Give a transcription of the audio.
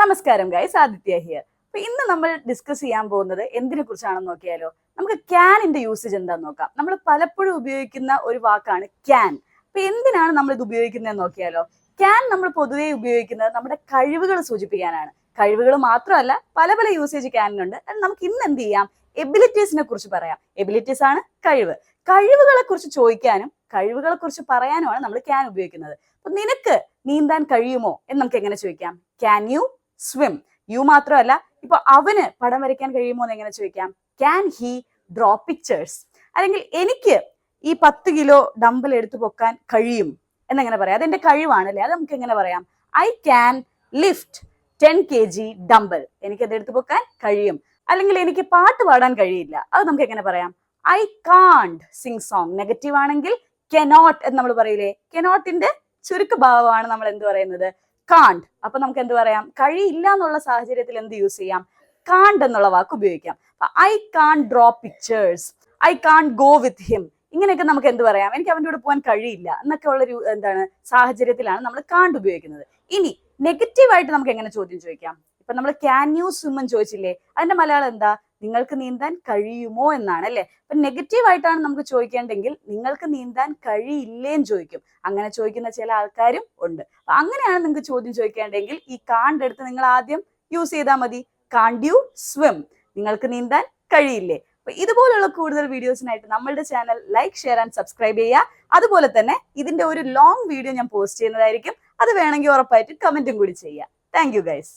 നമസ്കാരം guys, Aditya here. അപ്പൊ ഇന്ന് നമ്മൾ ഡിസ്കസ് ചെയ്യാൻ പോകുന്നത് എന്തിനെ കുറിച്ചാണെന്ന് നോക്കിയാലോ. നമുക്ക് ക്യാനിന്റെ യൂസേജ് എന്താന്ന് നോക്കാം. നമ്മൾ പലപ്പോഴും ഉപയോഗിക്കുന്ന ഒരു വാക്കാണ് ക്യാൻ. അപ്പൊ എന്തിനാണ് നമ്മൾ ഇത് ഉപയോഗിക്കുന്നതെന്ന് നോക്കിയാലോ. ക്യാൻ നമ്മൾ പൊതുവെ ഉപയോഗിക്കുന്നത് നമ്മുടെ കഴിവുകൾ സൂചിപ്പിക്കാനാണ്. കഴിവുകൾ മാത്രമല്ല, പല പല യൂസേജ് ക്യാനിനുണ്ട്. നമുക്ക് ഇന്ന് എന്ത് ചെയ്യാം, എബിലിറ്റീസിനെ കുറിച്ച് പറയാം. എബിലിറ്റീസ് ആണ് കഴിവ്. കഴിവുകളെ കുറിച്ച് ചോദിക്കാനും കഴിവുകളെ കുറിച്ച് പറയാനുമാണ് നമ്മൾ ക്യാൻ ഉപയോഗിക്കുന്നത്. അപ്പൊ നിനക്ക് നീന്താൻ കഴിയുമോ എന്ന് നമുക്ക് എങ്ങനെ ചോദിക്കാം? Can you swim? യു മാത്രമല്ല, ഇപ്പൊ അവന് പടം വരയ്ക്കാൻ കഴിയുമോ എന്ന് എങ്ങനെ ചോദിക്കാം? Can he draw pictures? അല്ലെങ്കിൽ എനിക്ക് ഈ 10 കിലോ ഡംബൽ എടുത്തു പൊക്കാൻ കഴിയും എന്നെങ്ങനെ പറയാം? അതെന്റെ കഴിവാണല്ലേ, അത് നമുക്ക് എങ്ങനെ പറയാം? I can lift 10 kg dumbbell. എനിക്ക് അത് എടുത്തു പൊക്കാൻ കഴിയും. അല്ലെങ്കിൽ എനിക്ക് പാട്ട് പാടാൻ കഴിയില്ല, അത് നമുക്ക് എങ്ങനെ പറയാം? I can't Singh song. Negative ആണെങ്കിൽ കെനോട്ട് എന്ന് നമ്മൾ പറയില്ലേ. കെനോട്ടിന്റെ ചുരുക്കഭാവമാണ് നമ്മൾ എന്ത് പറയുന്നത്? കാണ്ട്. അപ്പൊ നമുക്ക് എന്ത് പറയാം? കഴിയില്ല എന്നുള്ള സാഹചര്യത്തിൽ എന്ത് യൂസ് ചെയ്യാം? കാണ്ട് എന്നുള്ള വാക്ക് ഉപയോഗിക്കാം. I can't draw pictures, I can't go with him. ഇങ്ങനെയൊക്കെ നമുക്ക് എന്ത് പറയാം? എനിക്ക് അവൻ്റെ കൂടെ പോകാൻ കഴിയില്ല എന്നൊക്കെ ഉള്ളൊരു സാഹചര്യത്തിലാണ് നമ്മൾ കാണ്ട് ഉപയോഗിക്കുന്നത്. ഇനി നെഗറ്റീവായിട്ട് നമുക്ക് എങ്ങനെ ചോദ്യം ചോദിക്കാം? ഇപ്പൊ നമ്മൾ ക്യാൻ യു സ്വിം എന്ന് ചോദിച്ചില്ലേ, അതിന്റെ മലയാളം എന്താ? നിങ്ങൾക്ക് നീന്താൻ കഴിയുമോ എന്നാണ് അല്ലെ. അപ്പൊ നെഗറ്റീവ് ആയിട്ടാണ് നമുക്ക് ചോദിക്കേണ്ടെങ്കിൽ നിങ്ങൾക്ക് നീന്താൻ കഴിയില്ലേന്ന് ചോദിക്കും. അങ്ങനെ ചോദിക്കുന്ന ചില ആൾക്കാരും ഉണ്ട്. അപ്പൊ അങ്ങനെയാണ് നിങ്ങൾക്ക് ചോദ്യം ചോദിക്കേണ്ടെങ്കിൽ ഈ കാണ്ട് എടുത്ത് നിങ്ങൾ ആദ്യം യൂസ് ചെയ്താൽ മതി. കാണ്ട് യു സ്വിം? നിങ്ങൾക്ക് നീന്താൻ കഴിയില്ലേ? അപ്പൊ ഇതുപോലുള്ള കൂടുതൽ വീഡിയോസിനായിട്ട് നമ്മളുടെ channel like, share and subscribe ചെയ്യുക. അതുപോലെ തന്നെ ഇതിന്റെ ഒരു ലോങ് വീഡിയോ ഞാൻ പോസ്റ്റ് ചെയ്യുന്നതായിരിക്കും. അത് വേണമെങ്കിൽ ഉറപ്പായിട്ട് കമന്റും കൂടി ചെയ്യുക. Thank you guys.